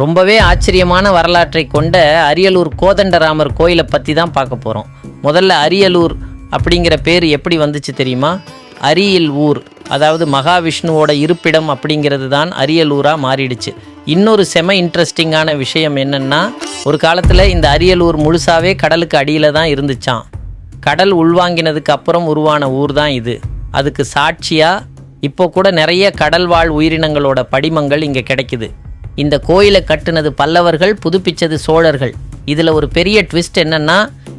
ரொம்பவே ஆச்சரியமான வரலாற்றை கொண்ட அரியலூர் கோதண்டராமர் கோயிலை பற்றி தான் பார்க்க போகிறோம். முதல்ல அரியலூர் அப்படிங்கிற பேர் எப்படி வந்துச்சு தெரியுமா? அரியில் ஊர், அதாவது மகாவிஷ்ணுவோட இருப்பிடம் அப்படிங்கிறது தான் அரியலூராக மாறிடுச்சு. இன்னொரு செம இன்ட்ரெஸ்டிங்கான விஷயம் என்னென்னா, ஒரு காலத்தில் இந்த அரியலூர் முழுசாவே கடலுக்கு அடியில் தான் இருந்துச்சான். கடல் உள்வாங்கினதுக்கு அப்புறம் உருவான ஊர் தான் இது. அதுக்கு சாட்சியாக இப்போ கூட நிறைய கடல்வாழ் உயிரினங்களோட படிமங்கள் இங்கே கிடைக்குது. இந்த கோயிலை கட்டுனது பல்லவர்கள், புதுப்பிச்சது சோழர்கள். இதில் ஒரு பெரிய ட்விஸ்ட் என்னென்னா,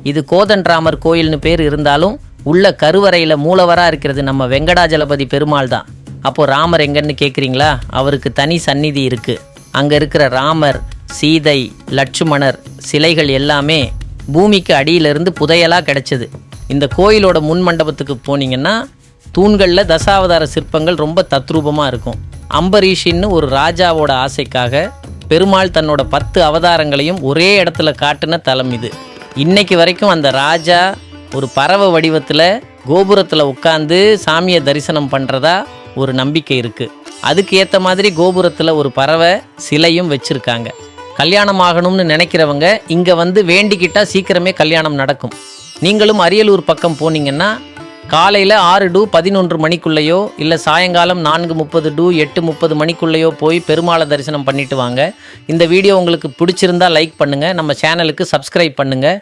இது கோதண்டராமர் கோயில்னு பேர் இருந்தாலும் உள்ள கருவறையில் மூலவராக இருக்கிறது நம்ம வெங்கடாஜலபதி பெருமாள் தான். அப்போது ராமர் எங்கன்னு கேட்குறீங்களா? அவருக்கு தனி சந்நிதி இருக்குது. அங்கே இருக்கிற ராமர், சீதை, லட்சுமணர் சிலைகள் எல்லாமே பூமிக்கு அடியிலிருந்து புதையலாக கிடைச்சது. இந்த கோயிலோட முன் மண்டபத்துக்கு போனீங்கன்னா தூண்களில் தசாவதார சிற்பங்கள் ரொம்ப தத்ரூபமாக இருக்கும். அம்பரீஷின்னு ஒரு ராஜாவோட ஆசைக்காக பெருமாள் தன்னோட 10 அவதாரங்களையும் ஒரே இடத்துல காட்டின தலம் இது. இன்னைக்கு வரைக்கும் அந்த ராஜா ஒரு பறவை வடிவத்தில் கோபுரத்தில் உட்காந்து சாமியை தரிசனம் பண்ணுறதா ஒரு நம்பிக்கை இருக்குது. அதுக்கு ஏற்ற மாதிரி கோபுரத்தில் ஒரு பறவை சிலையும் வச்சுருக்காங்க. கல்யாணம் ஆகணும்னு நினைக்கிறவங்க இங்கே வந்து வேண்டிக்கிட்டால் சீக்கிரமே கல்யாணம் நடக்கும். நீங்களும் அரியலூர் பக்கம் போனீங்கன்னா காலையில் 6 to 11 மணிக்குள்ளேயோ இல்லை சாயங்காலம் 4:30 to 8:30 மணிக்குள்ளேயோ போய் பெருமாளை தரிசனம் பண்ணிட்டு வாங்க. இந்த வீடியோ உங்களுக்கு பிடிச்சிருந்தா லைக் பண்ணுங்கள், நம்ம சேனலுக்கு சப்ஸ்கிரைப் பண்ணுங்கள்.